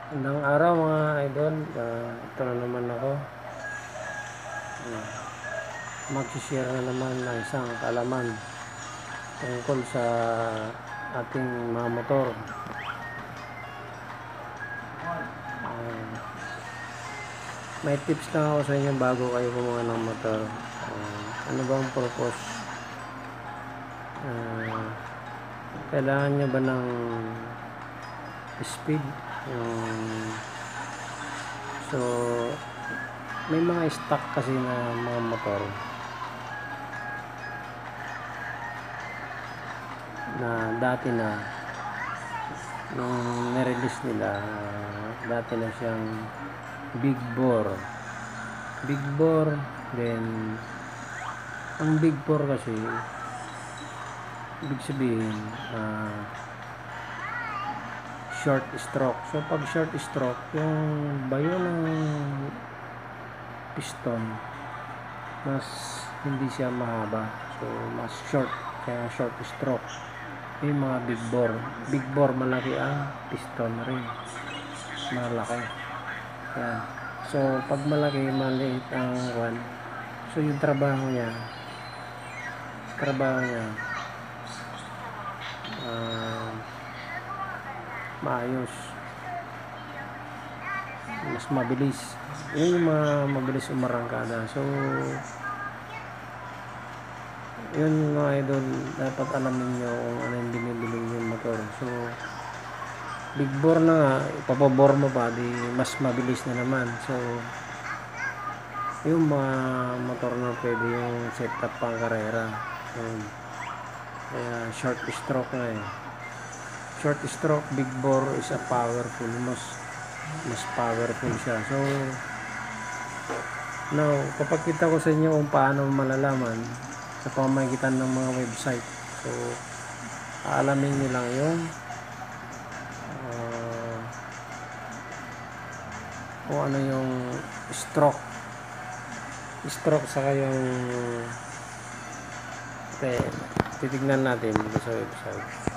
Magandang araw mga idol. Ito na naman ako. Mag-share na naman ng isang kaalaman tungkol sa ating mga motor. May tips lang ako sa inyo bago kayo kumuha ng motor. Ano ba ang purpose? Kailangan nyo ba ng speed? So, may mga stock kasi na mga motor na dati na nung nirelease nila, dati na siyang big bore, then ang big bore kasi ibig sabihin short stroke. So pag short stroke, yung bayo ng piston mas hindi siya mahaba, so mas short, kaya short stroke. Yung mga big bore malaki ang piston rin, malaki. Yan. So pag malaki, maliit ang one, so yung trabaho niya maayos, mas mabilis. Yun yung mga mabilis umarangkada. So yun mga idol, dapat alamin nyo kung ano yung binibili yung motor. So big bore na nga, ipapabore mo pa, di mas mabilis na naman. So yung mga motor na pwede yung setup pang karera, kaya short stroke na short stroke. Big bore is a powerful, mas powerful siya. So now, papakita ko sa inyo kung paano malalaman sa pamamagitan ng mga website. So aalamin nyo lang yung kung ano yung stroke saka yung titignan natin dito sa website.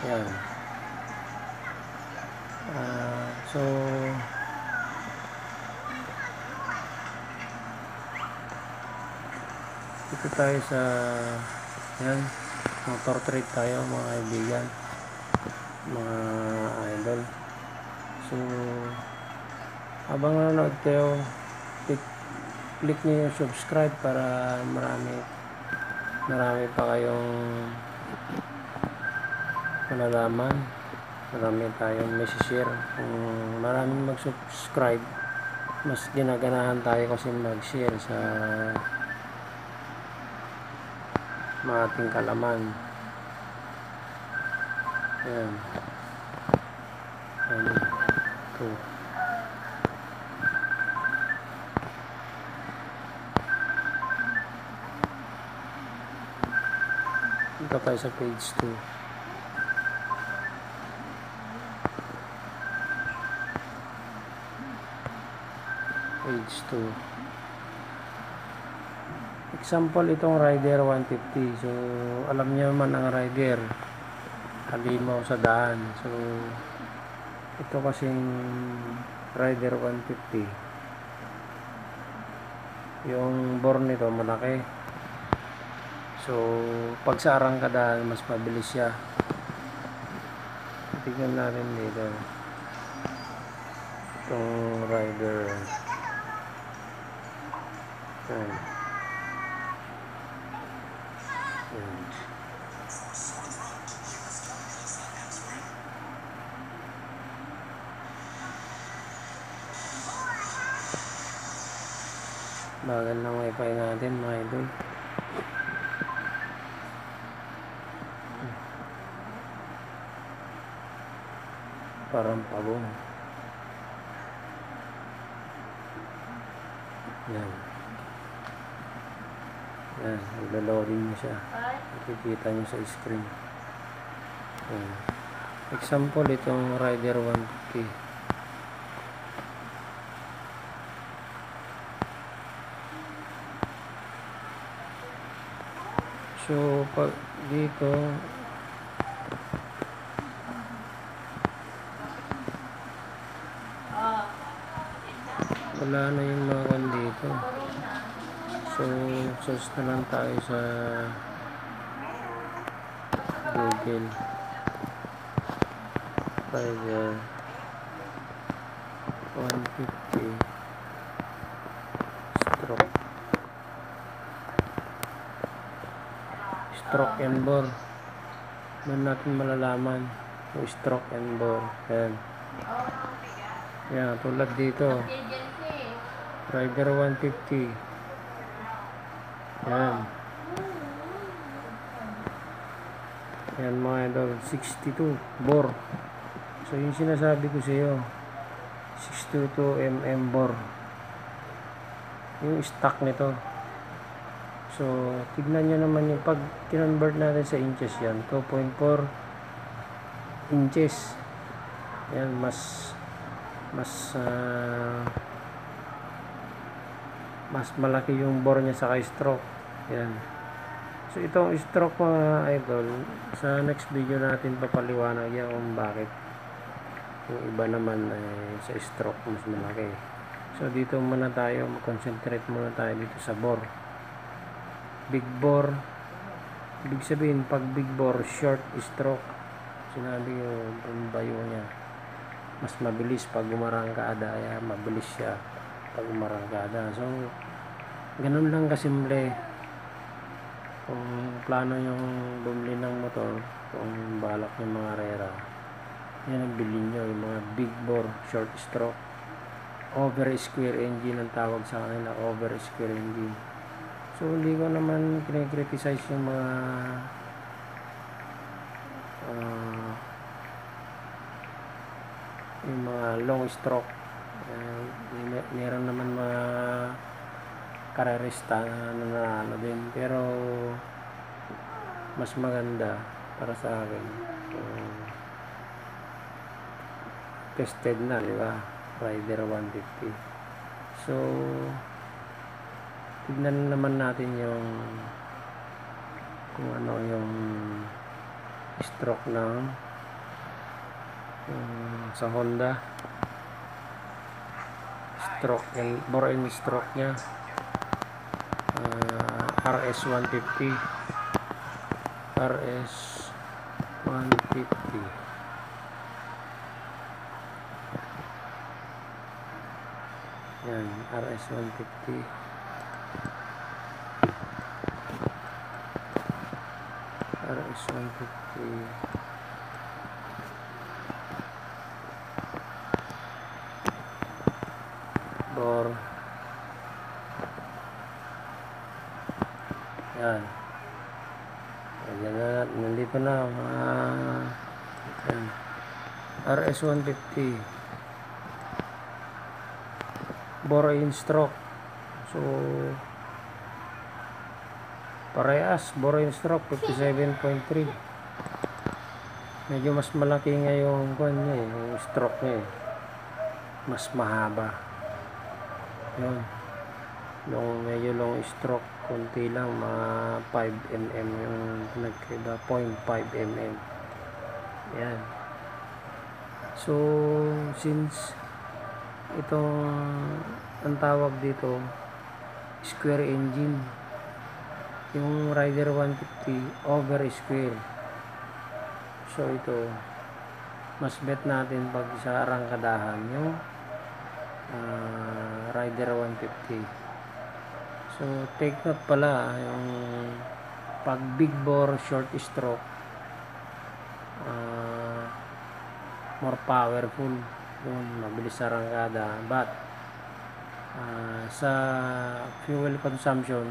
Yan. So dito tayo sa yan, motor trade tayo mga kaibigan, mga idol. So habang nanonood kayo, click nyo yung subscribe para marami pa kayong malalaman, marami tayong share. Kung maraming mag-subscribe, mas ginaganahan tayo kasi mag-share sa mga ating kalaman. Ayan. Ito. Dito tayo sa page 2. Page 2. Example, itong Rider 150. So alam niyo naman ang Rider, halimaw sa daan. So ito kasing Rider 150, yung bore nito malaki. So pag sa arangkadahan, mas mabilis siya. Tignan natin dito itong Rider. Bagal ng wifi natin mga idol. Parang pagong. Yan. Yan, naglo-loading na siya. Nakikita nyo sa screen. Yan. Example, itong Rider 150. So pag dito wala na yung mga kan dito. So search na lang tayo sa Google Rider 150 stroke and bore. Doon natin malalaman yung stroke and bore. Yan, tulad dito Rider 150. Yan mga idol, 62 bore. So yung sinasabi ko sa iyo, 622 mm bore yung stock nito. So tignan nyo naman yung pag kinonvert natin sa inches, yan 2.4 inches. Yan, mas malaki yung bore niya sa stroke. Yan. So itong stroke mga idol, sa next video natin papaliwanag yan kung bakit yung iba naman sa stroke mas malaki. So dito muna tayo, mag-concentrate muna tayo dito sa bore. Big bore, ibig sabihin pag big bore, short stroke, sinabi yung bayo niya mas mabilis pag umarangkada, mabilis siya pag umarangkada. So ganun lang kasimple. Kung plano yung bumili ng motor, kung balak yung mga rera, yan ang bilhin nyo, yung mga big bore short stroke. Over square engine ang tawag sa kanila, over square engine. So hindi ko naman kine-criticize yung mga long stroke. Meron naman mga karerista na din, pero mas maganda para sa akin tested na, di ba? Rider 150. So tignan naman natin yung kung ano yung stroke ng sa Honda. Stroke and bore and stroke nya RS 150. Yan, RS 150. RS 150 bore. Yan. Ayan na, nandito na RS 150 bore in stroke. So parehas, bore in stroke 57.3. Medyo mas malaki nga yung yung stroke niya mas mahaba. Yun, medyo long stroke, konti lang, mga 5 mm yung nagkaiba, 0.5 mm. Yan. So since itong ang tawag dito square engine, yung Rider 150 over square. So ito mas bet natin pag sa arangkadahan yung Rider 150. So take note pala yung pag big bore short stroke, more powerful yun, mabilis sa arangkada, but sa fuel consumption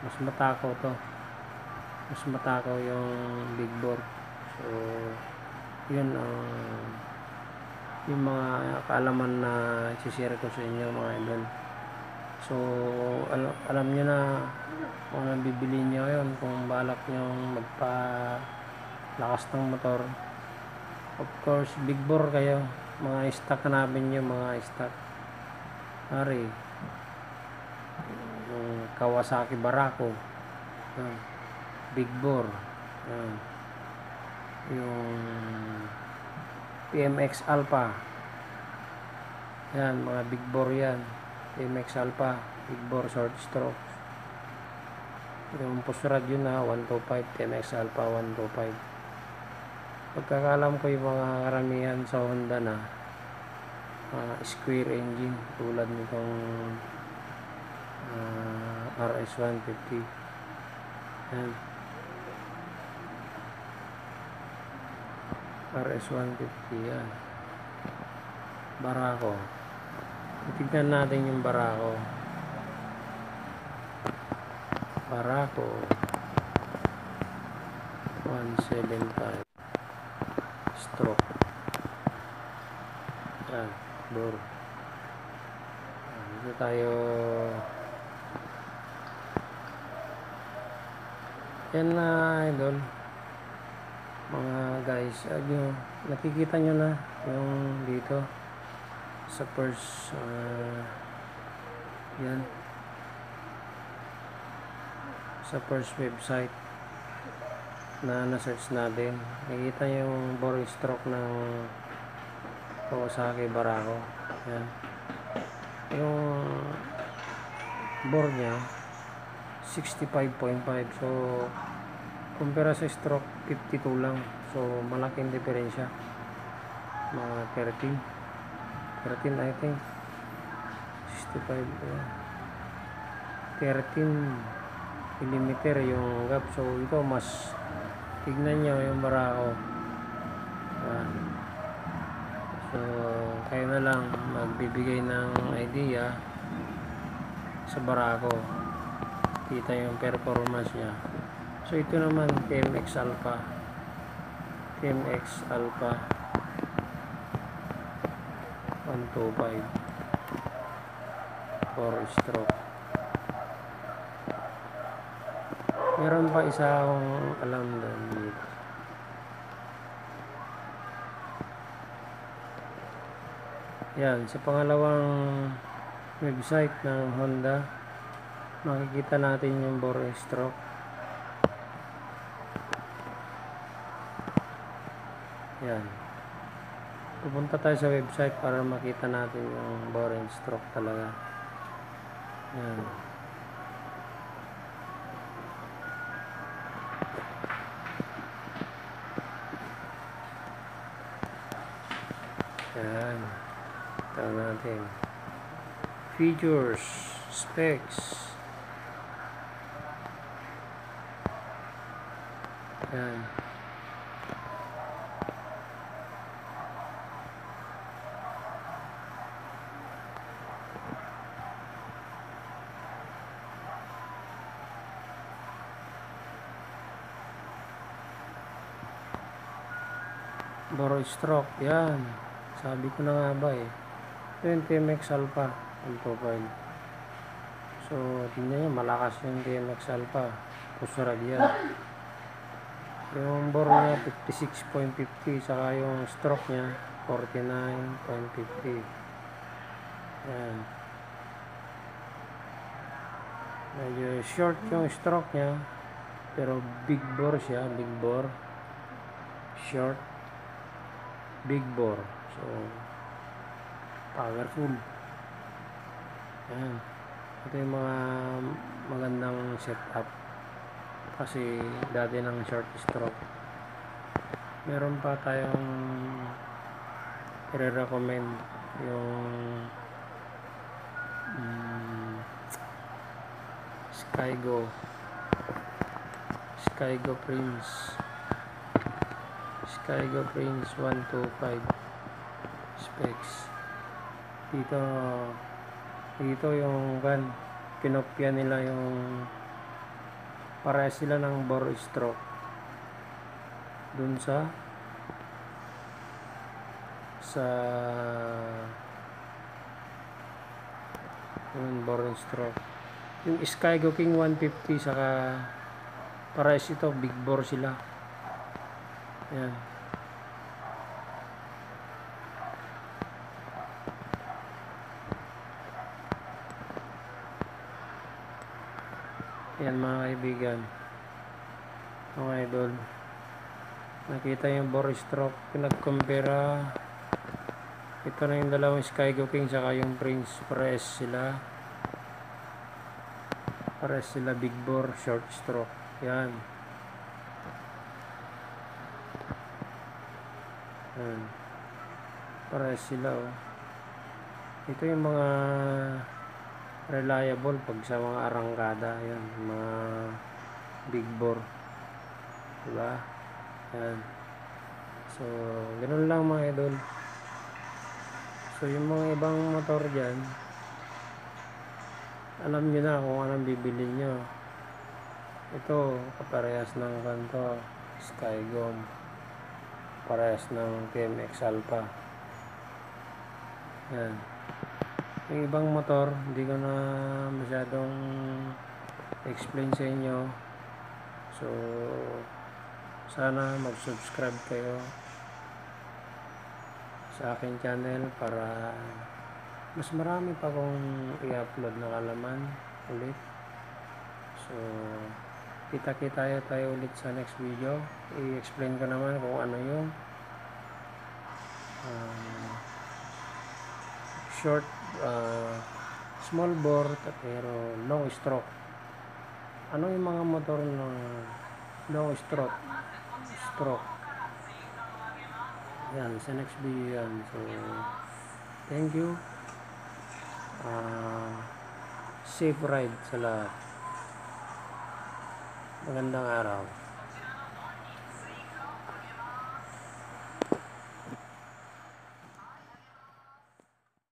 mas matakaw yung big bore. So yun yung mga kaalaman na i-share ko sa inyo mga idol. So alam nyo na kung anong bibili nyo ngayon, kung balak nyo magpalakas ng motor. Of course big bore kayo, mga stock hanapin nyo, mga stock hari Kawasaki Barako, big bore, yung PMX Alpha, Yan, mga big bore yan. TMX Alpha, big bore short stroke. Yung push rod yun na 125, TMX Alpha 125. Pagkakalam ko yung mga karamihan sa Honda na square engine tulad nitong RS150. Yan. RS150 yan. Barako. Tignan natin yung Barako. Barako 175 stroke. Yan, door. Dito tayo. Yan na, idol. Mga guys, nakikita nyo na yung dito sa first yan sa first website na na-search natin. Nakikita yung bore stroke ng Kawasaki Barako. Yan. Yung bore nya 65.5. So kumpara sa stroke 52 lang. So malaking diferensya. Mga 13 I think 65 13 millimeter yung gap. So ito mas, tignan nyo yung Barako. So kayo na lang magbibigay ng idea sa Barako. Kita yung performance nya. So ito naman TMX Alpha 125 4 stroke. Meron pa isa akong alam doon dito. Yan, sa pangalawang website ng Honda, makikita natin yung bore stroke. Yan. Pupunta tayo sa website para makita natin yung bore stroke talaga. Yan. Yan. Ito natin. Features, specs. Yan. Bore stroke, yan. Sabi ko na nga ba eh. Ito yung TMX Alpha 125. So, tingnan nyo, malakas yung TMX Alpha. Pusarad yan. Yung bore nya 56.50, saka yung stroke nya 49.50. Yan. Medyo short yung stroke nya, pero big bore siya, big bore. Short, big bore. So powerful. Yan. Ito yung mga magandang setup kasi dati ng short stroke. Meron pa tayong i-recommend yung Skygo Prince 125 specs. Dito yung kinopya nila yung parehas sila ng bore stroke dun sa yung bore stroke. Yung Skygo King 150 saka parehas ito, big bore sila. Yan. Yan mga kaibigan, mga idol, nakita yung bore stroke, pinagkumpira Ito na yung dalawang Skygo King saka yung Prince. Pares sila big bore, short stroke. Yan. Yan. Pares sila oh. Ito yung mga reliable pag sa mga arangkada. Yan. Mga big bore. Diba? Yan. So, ganun lang mga idol. So, yung mga ibang motor dyan, alam nyo na kung anong bibili nyo. Ito, kaparehas ng kanto, Skygom. Parehas ng TMX Alpha. Yan. Yung ibang motor, hindi ko na masyadong explain sa inyo. So, sana mag-subscribe kayo sa aking channel para mas marami pa kong i-upload na kalaman ulit. So, kita-kita tayo ulit sa next video. I-explain ko naman kung ano yung short, small bore pero long stroke. Ano yung mga motor ng long stroke? Yan, sa next video yan. So, thank you. Safe ride sa lahat. Magandang araw.